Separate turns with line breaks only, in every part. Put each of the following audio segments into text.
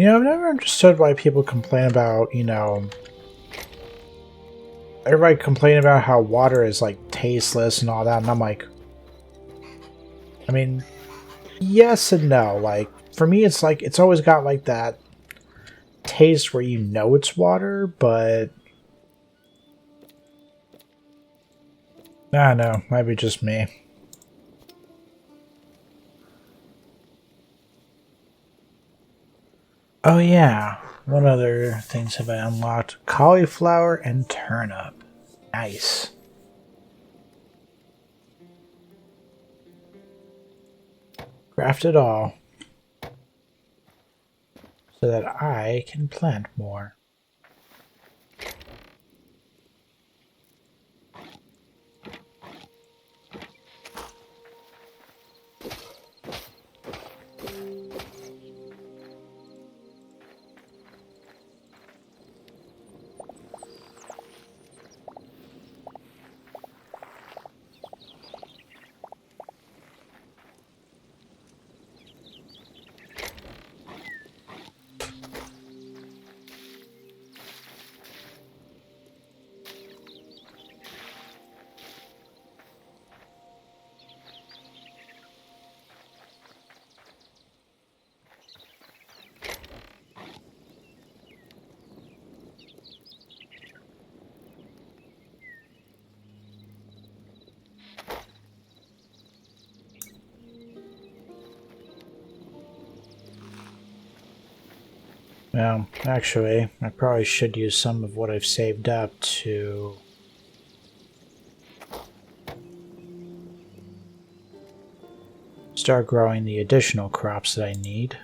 You know, I've never understood why people complain about, you know, everybody complain about how water is like tasteless and all that, and I'm like, I mean, yes and no. Like, for me, it's like, it's always got like that taste where you know it's water, but I don't know, might be just me. Oh yeah, what other things have I unlocked? Cauliflower and turnip. Nice. Craft it all so that I can plant more. Well, actually, I probably should use some of what I've saved up to start growing the additional crops that I need.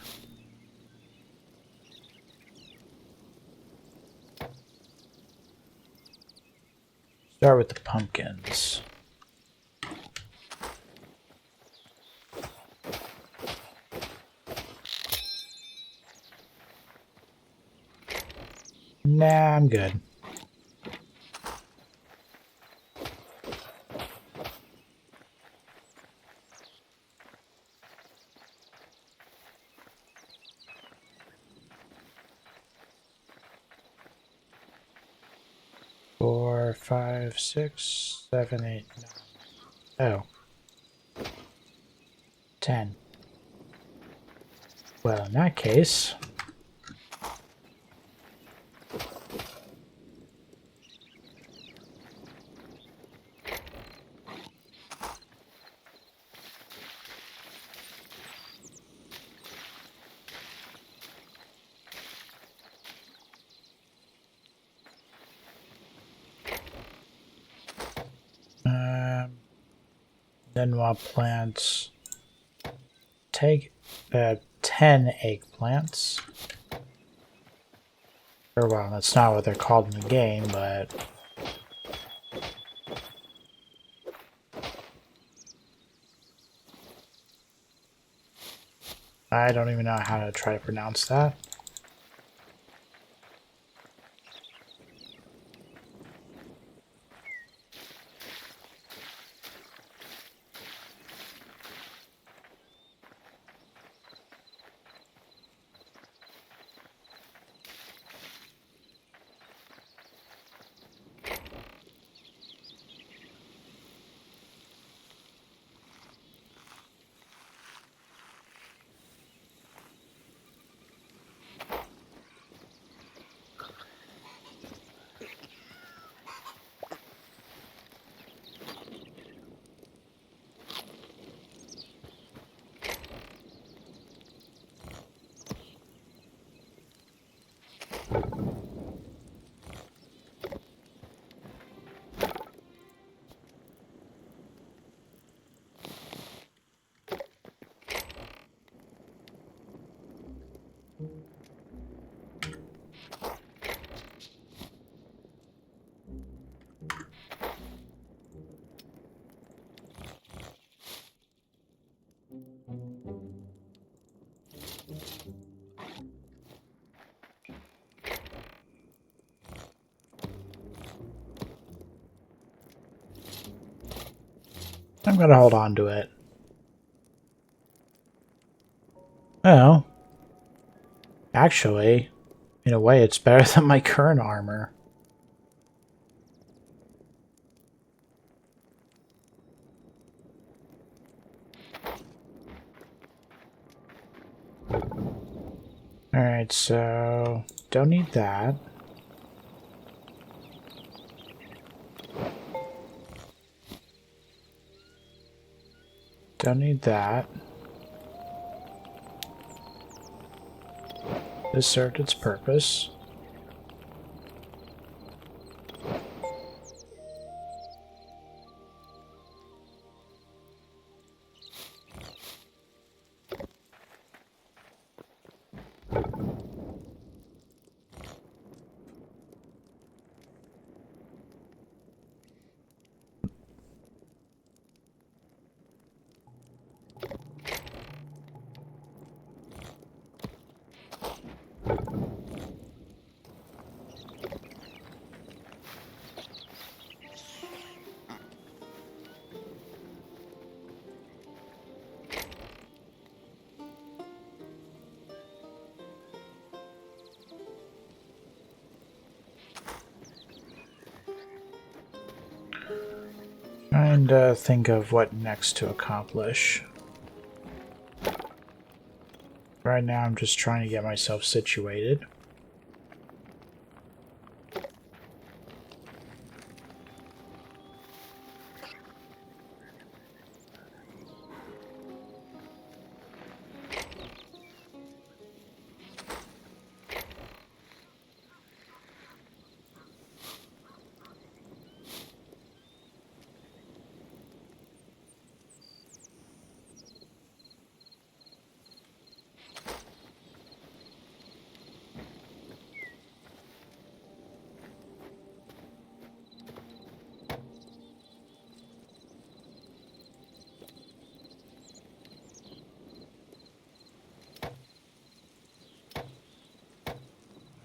Start with the pumpkins. Nah, I'm good. Four, five, six, seven, eight, nine. Oh. 10. Well, in that case, then we'll plant take 10 eggplants. Or well, that's not what they're called in the game, but I don't even know how to try to pronounce that. I'm gonna hold on to it. Oh. Actually, in a way, it's better than my current armor. Alright, so don't need that. Don't need that. This served its purpose. Trying to think of what next to accomplish. Right now I'm just trying to get myself situated.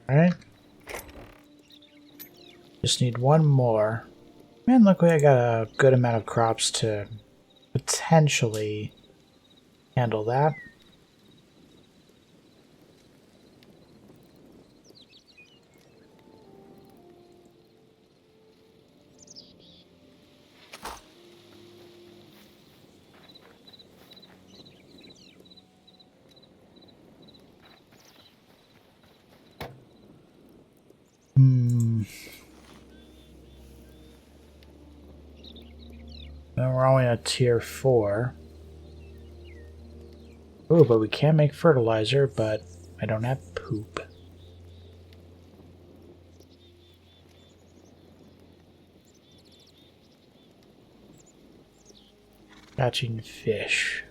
Alright. Just need one more. Man, luckily I got a good amount of crops to potentially handle that. Now we're only at tier 4. Ooh, but we can make fertilizer, but I don't have poop. Catching fish.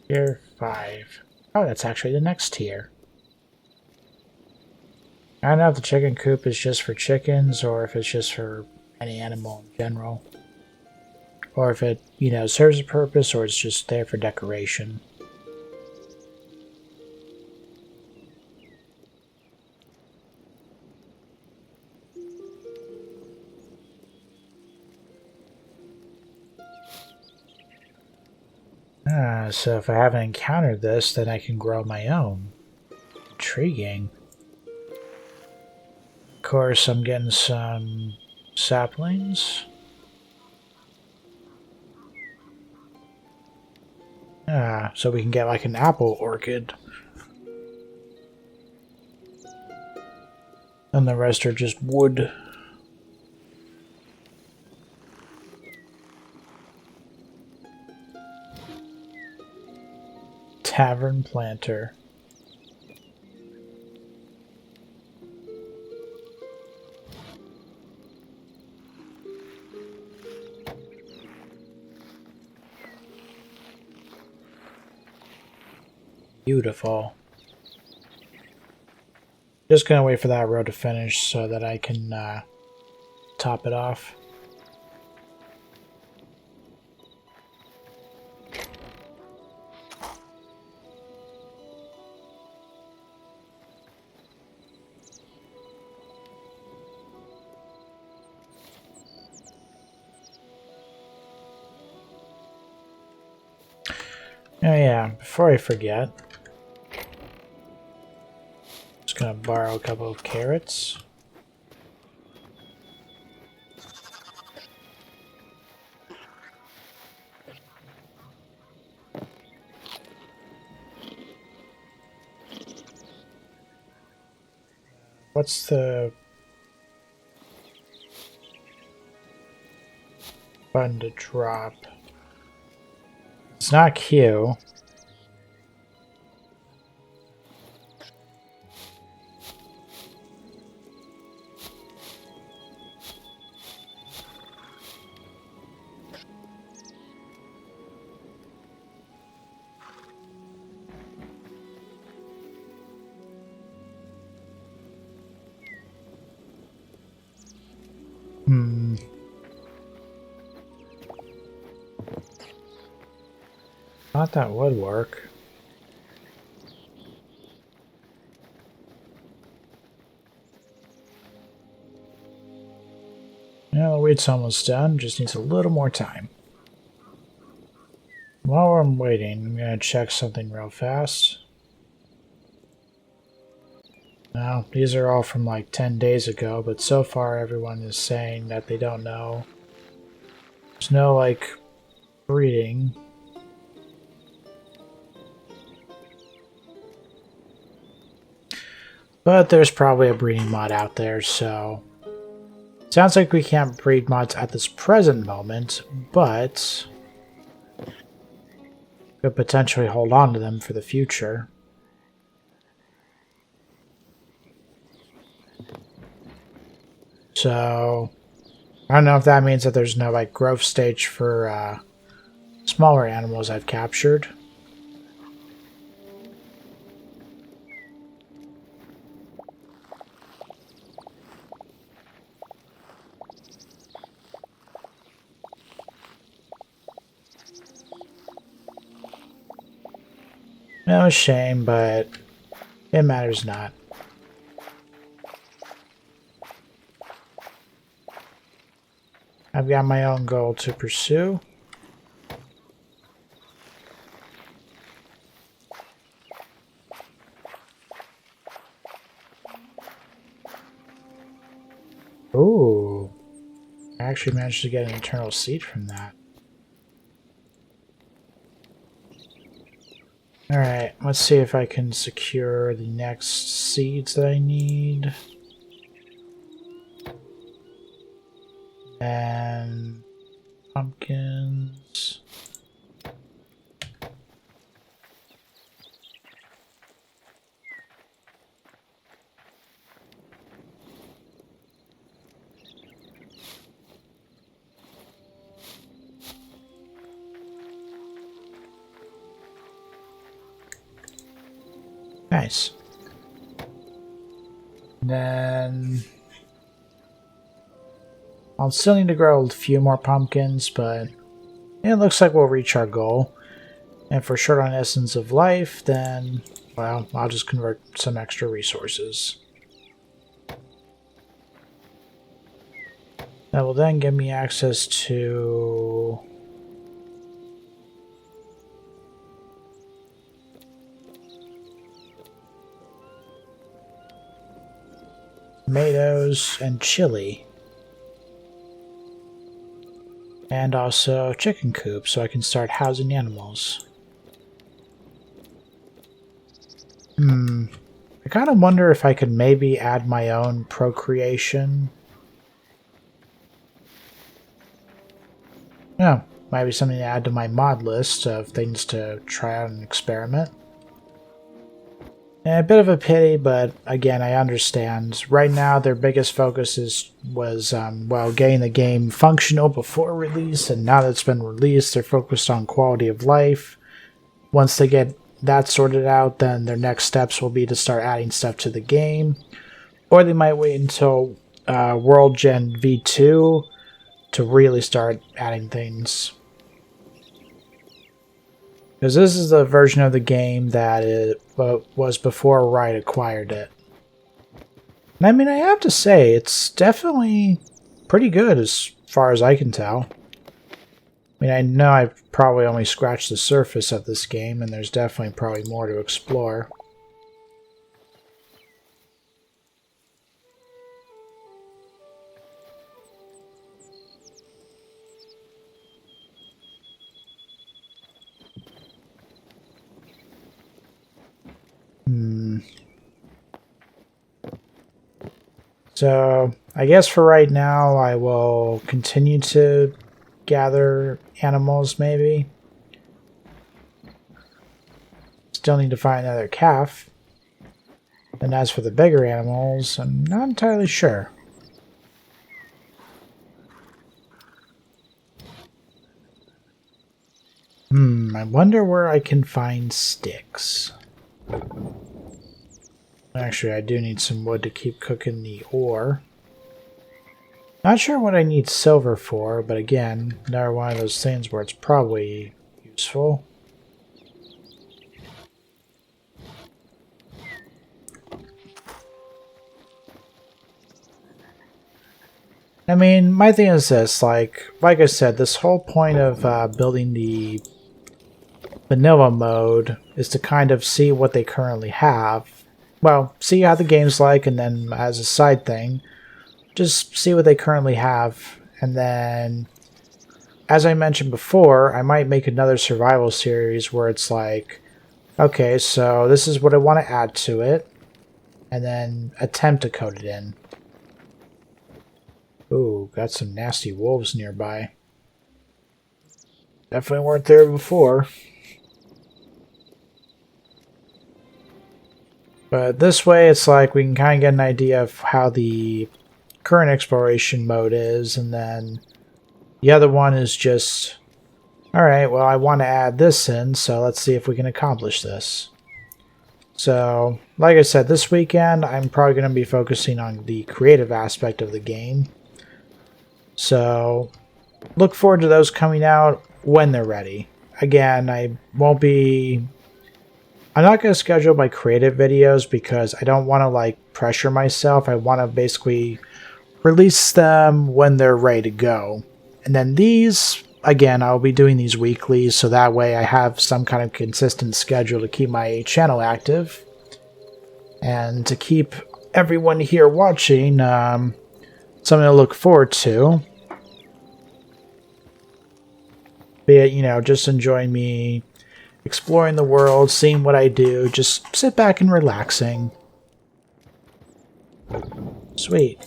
Tier 5. Oh, that's actually the next tier. I don't know if the chicken coop is just for chickens or if it's just for any animal in general. Or if it, serves a purpose or it's just there for decoration. So if I haven't encountered this, then I can grow my own. Intriguing. Of course, I'm getting some saplings. So we can get like an apple orchid. And the rest are just wood. Tavern planter. Beautiful. Just gonna wait for that row to finish so that I can top it off. Oh yeah, before I forget, just gonna borrow a couple of carrots. What's the button to drop? It's not Q. Thought that would work. Yeah, the wheat's almost done. Just needs a little more time. While I'm waiting, I'm gonna check something real fast. Now, these are all from like 10 days ago, but so far everyone is saying that they don't know. There's no, like, breeding. But there's probably a breeding mod out there, so... Sounds like we can't breed mods at this present moment, but... could potentially hold on to them for the future. So... I don't know if that means that there's no, like, growth stage for, smaller animals I've captured. No shame, but it matters not. I've got my own goal to pursue. Ooh. I actually managed to get an internal seed from that. Alright, let's see if I can secure the next seeds that I need. And pumpkins. Nice. And then I'll still need to grow a few more pumpkins, but it looks like we'll reach our goal. And if we're short on Essence of Life, then, well, I'll just convert some extra resources. That will then give me access to... tomatoes and chili. And also chicken coop, so I can start housing animals. I kind of wonder if I could maybe add my own procreation. Yeah, might be something to add to my mod list of things to try out and experiment. A bit of a pity, but again, I understand. Right now, their biggest focus was well, getting the game functional before release, and now that it's been released, they're focused on quality of life. Once they get that sorted out, then their next steps will be to start adding stuff to the game, or they might wait until World Gen V2 to really start adding things. Because this is the version of the game that it was before Riot acquired it. And I mean, I have to say, it's definitely pretty good as far as I can tell. I mean, I know I've probably only scratched the surface of this game, and there's definitely probably more to explore. So, I guess for right now, I will continue to gather animals, maybe. Still need to find another calf. And as for the bigger animals, I'm not entirely sure. I wonder where I can find sticks. Actually, I do need some wood to keep cooking the ore. Not sure what I need silver for, but again, another one of those things where it's probably useful. I mean, my thing is this, like I said, this whole point of building the vanilla mode is to kind of see what they currently have. Well, see how the game's like, and then as a side thing, just see what they currently have. And then, as I mentioned before, I might make another survival series where it's like, okay, so this is what I want to add to it, and then attempt to code it in. Ooh, got some nasty wolves nearby. Definitely weren't there before. But this way, it's like we can kind of get an idea of how the current exploration mode is, and then the other one is just, alright, well, I want to add this in, so let's see if we can accomplish this. So, like I said, this weekend, I'm probably going to be focusing on the creative aspect of the game. So, look forward to those coming out when they're ready. Again, I'm not going to schedule my creative videos because I don't want to like pressure myself. I want to basically release them when they're ready to go. And then these, again, I'll be doing these weekly, so that way I have some kind of consistent schedule to keep my channel active. And to keep everyone here watching something to look forward to. Be it, you know, just enjoying me exploring the world, seeing what I do, just sit back and relaxing. Sweet.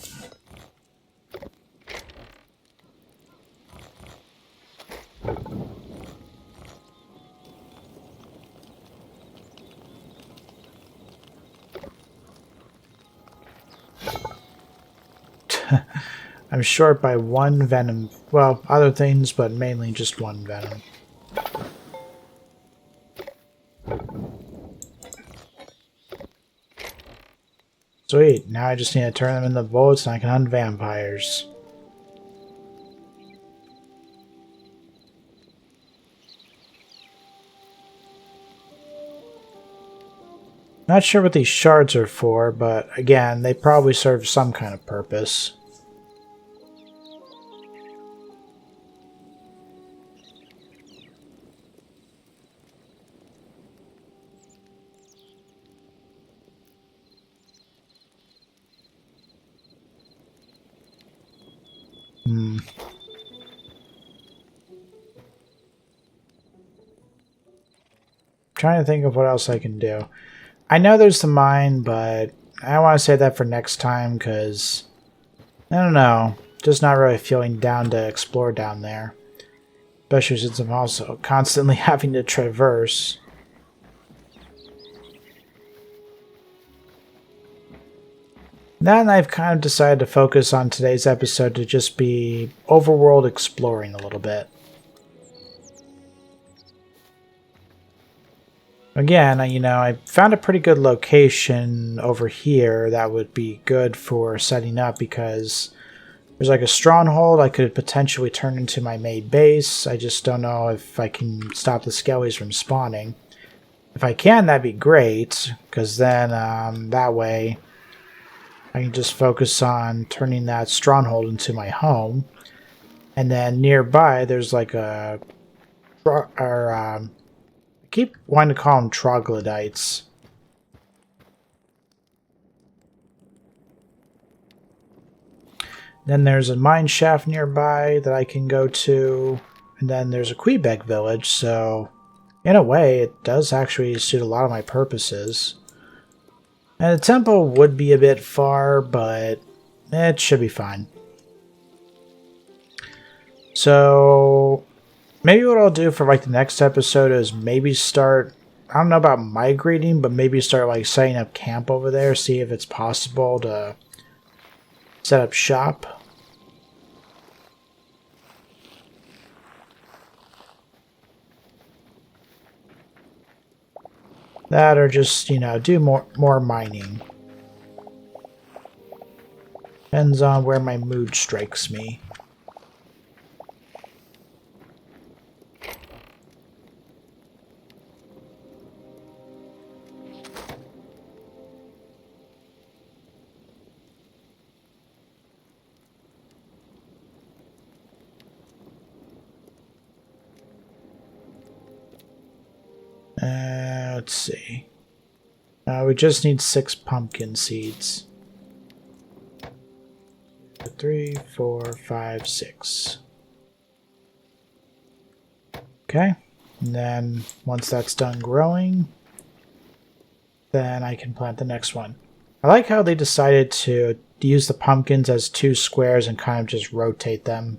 I'm short by one venom. Well, other things, but mainly just one venom. Sweet, now I just need to turn them into bullets and I can hunt vampires. Not sure what these shards are for, but again, they probably serve some kind of purpose. Trying to think of what else I can do. I know there's the mine, but I want to save that for next time because, I don't know, just not really feeling down to explore down there. Especially since I'm also constantly having to traverse. Then I've kind of decided to focus on today's episode to just be overworld exploring a little bit. Again, you know, I found a pretty good location over here that would be good for setting up because there's like a stronghold I could potentially turn into my main base. I just don't know if I can stop the skellies from spawning. If I can, that'd be great, because then that way I can just focus on turning that stronghold into my home. And then nearby, there's like a... I keep wanting to call them troglodytes. Then there's a mine shaft nearby that I can go to. And then there's a Quebec village, so in a way it does actually suit a lot of my purposes. And the temple would be a bit far, but it should be fine. So maybe what I'll do for like the next episode is maybe start, I don't know about migrating, but maybe start like setting up camp over there, see if it's possible to set up shop. That or just, you know, do more mining. Depends on where my mood strikes me. Let's see. We just need 6 pumpkin seeds. 3, 4, 5, 6. Okay. And then once that's done growing, then I can plant the next one. I like how they decided to use the pumpkins as 2 squares and kind of just rotate them.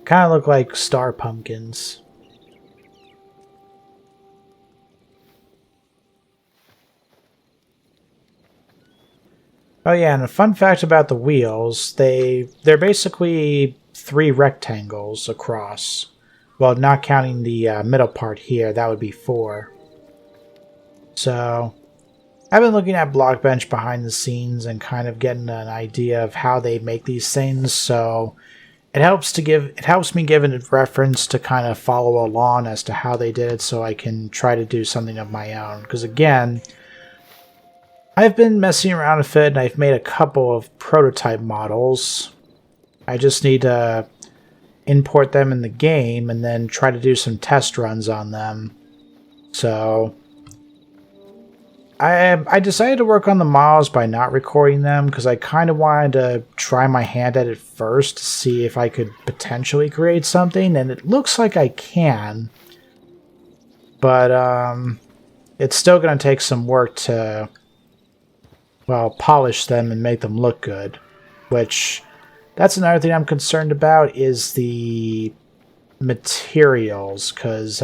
Kind of look like star pumpkins. Oh yeah, and a fun fact about the wheels, they're basically 3 rectangles across. Well, not counting the middle part here, that would be 4. So, I've been looking at Blockbench behind the scenes and kind of getting an idea of how they make these things, so it helps me give a reference to kind of follow along as to how they did it so I can try to do something of my own. Because again, I've been messing around with it and I've made a couple of prototype models. I just need to import them in the game and then try to do some test runs on them. So I decided to work on the models by not recording them because I kind of wanted to try my hand at it first to see if I could potentially create something, and it looks like I can. But it's still going to take some work to, well, polish them and make them look good, which that's another thing I'm concerned about is the materials, because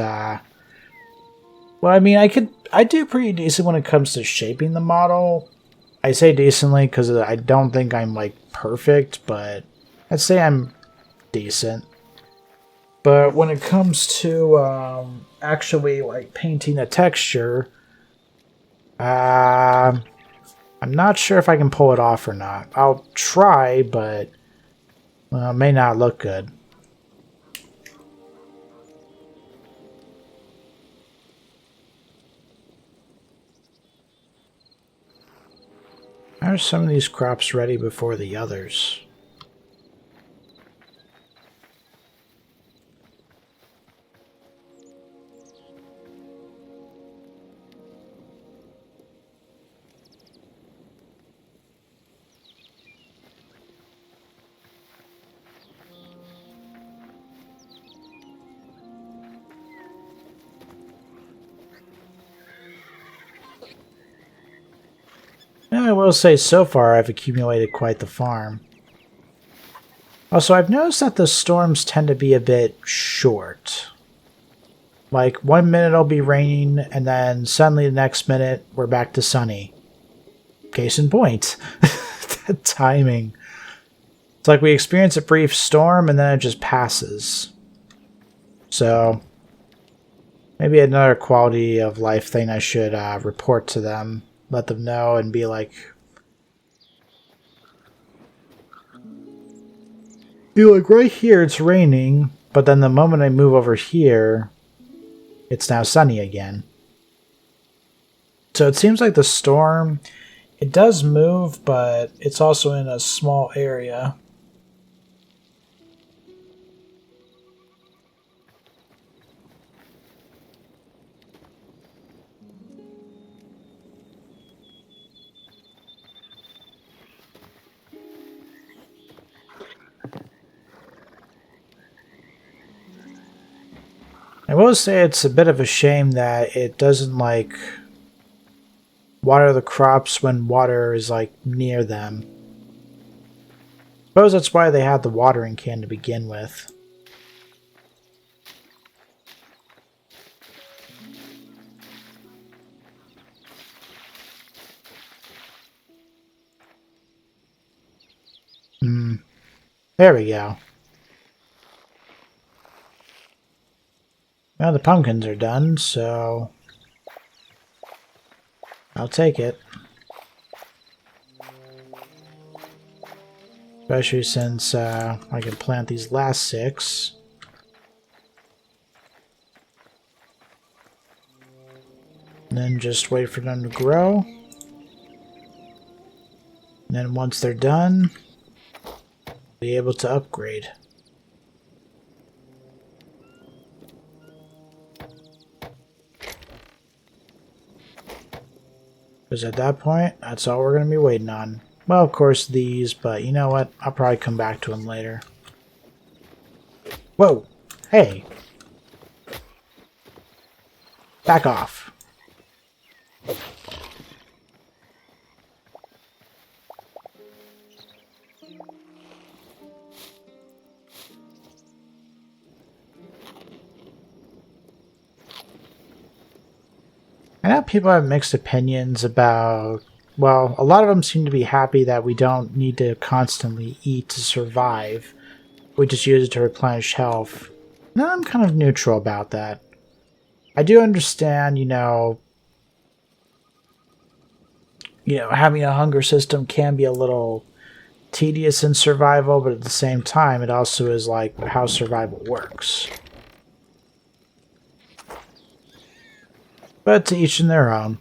well, I mean, I do pretty decent when it comes to shaping the model. I say decently because I don't think I'm like perfect, but I'd say I'm decent. But when it comes to actually like painting a texture, I'm not sure if I can pull it off or not. I'll try, but it may not look good. Are some of these crops ready before the others? I will say so far I've accumulated quite the farm. Also, I've noticed that the storms tend to be a bit short. Like, 1 minute it'll be raining, and then suddenly the next minute we're back to sunny. Case in point. The timing. It's like we experience a brief storm and then it just passes. So, maybe another quality of life thing I should report to them. Let them know and be like, right here it's raining, but then the moment I move over here, it's now sunny again. So it seems like the storm, it does move, but it's also in a small area. I will say it's a bit of a shame that it doesn't like water the crops when water is like near them. Suppose that's why they had the watering can to begin with. There we go. Now the pumpkins are done, so I'll take it. Especially since I can plant these last 6. And then just wait for them to grow. And then once they're done, be able to upgrade. Because at that point, that's all we're going to be waiting on. Well, of course these, but you know what? I'll probably come back to them later. Whoa! Hey! Back off. I know people have mixed opinions about, well, a lot of them seem to be happy that we don't need to constantly eat to survive. We just use it to replenish health. And I'm kind of neutral about that. I do understand, having a hunger system can be a little tedious in survival, but at the same time, it also is like how survival works. But to each in their own.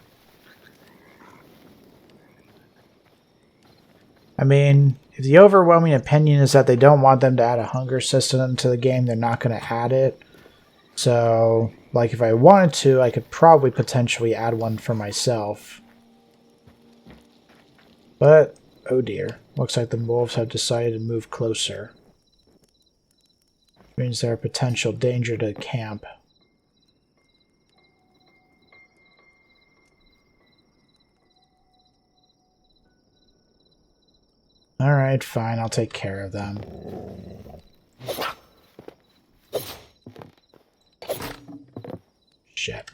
I mean, if the overwhelming opinion is that they don't want them to add a hunger system to the game, they're not going to add it. So, like, if I wanted to, I could probably potentially add one for myself. But, oh dear. Looks like the wolves have decided to move closer. Which means they're a potential danger to camp. Alright, fine, I'll take care of them. Shit.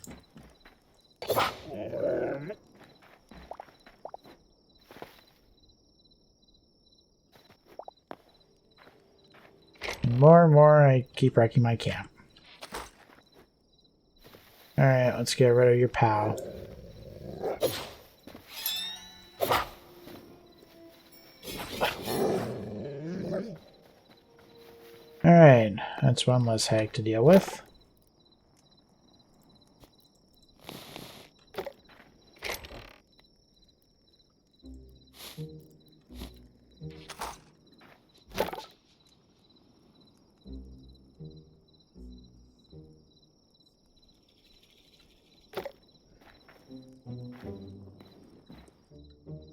More and more, I keep wrecking my camp. Alright, let's get rid of your pal. Alright, that's one less hag to deal with.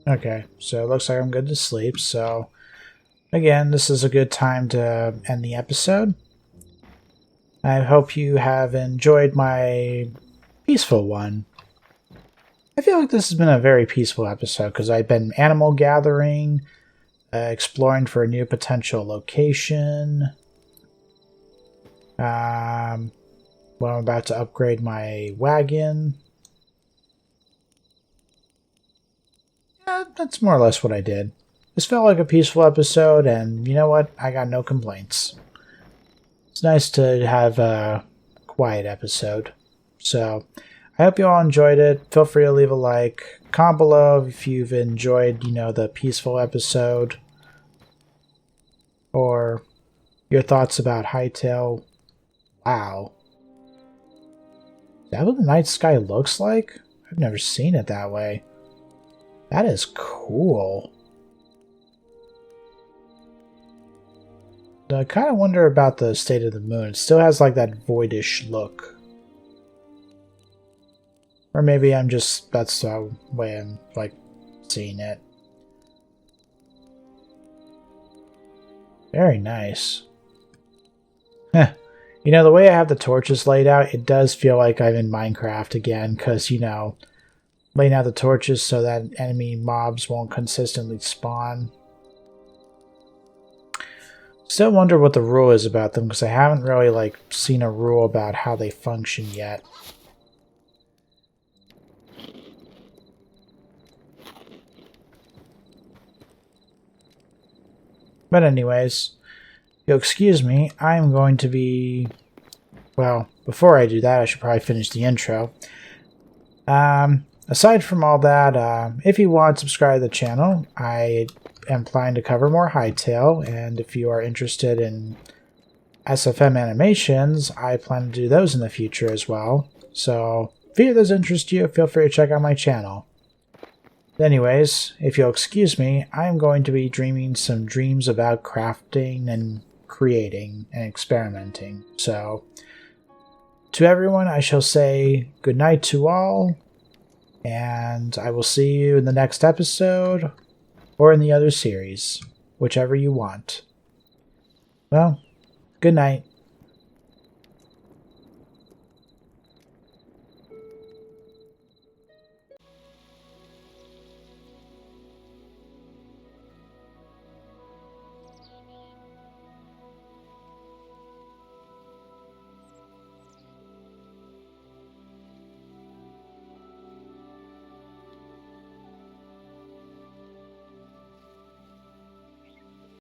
Okay, so it looks like I'm good to sleep, so again, this is a good time to end the episode. I hope you have enjoyed my peaceful one. I feel like this has been a very peaceful episode because I've been animal gathering, exploring for a new potential location. I'm about to upgrade my wagon. Yeah, that's more or less what I did. This felt like a peaceful episode, and you know what? I got no complaints. It's nice to have a quiet episode. So, I hope you all enjoyed it. Feel free to leave a like. Comment below if you've enjoyed, the peaceful episode. Or your thoughts about Hytale. Wow. Is that what the night sky looks like? I've never seen it that way. That is cool. I kind of wonder about the state of the moon. It still has like that voidish look. Or maybe that's the way I'm like seeing it. Very nice. You know, the way I have the torches laid out, it does feel like I'm in Minecraft again, because, you know, laying out the torches so that enemy mobs won't consistently spawn. Still wonder what the rule is about them, because I haven't really, like, seen a rule about how they function yet. But anyways, you'll excuse me, I'm going to be... Well, before I do that, I should probably finish the intro. Aside from all that, if you want, subscribe to the channel. I am planning to cover more Hytale, and if you are interested in SFM animations, I plan to do those in the future as well. So, if either of those interest you, feel free to check out my channel. Anyways, if you'll excuse me, I'm going to be dreaming some dreams about crafting and creating and experimenting. So, to everyone, I shall say good night to all, and I will see you in the next episode or in the other series, whichever you want. Well, good night.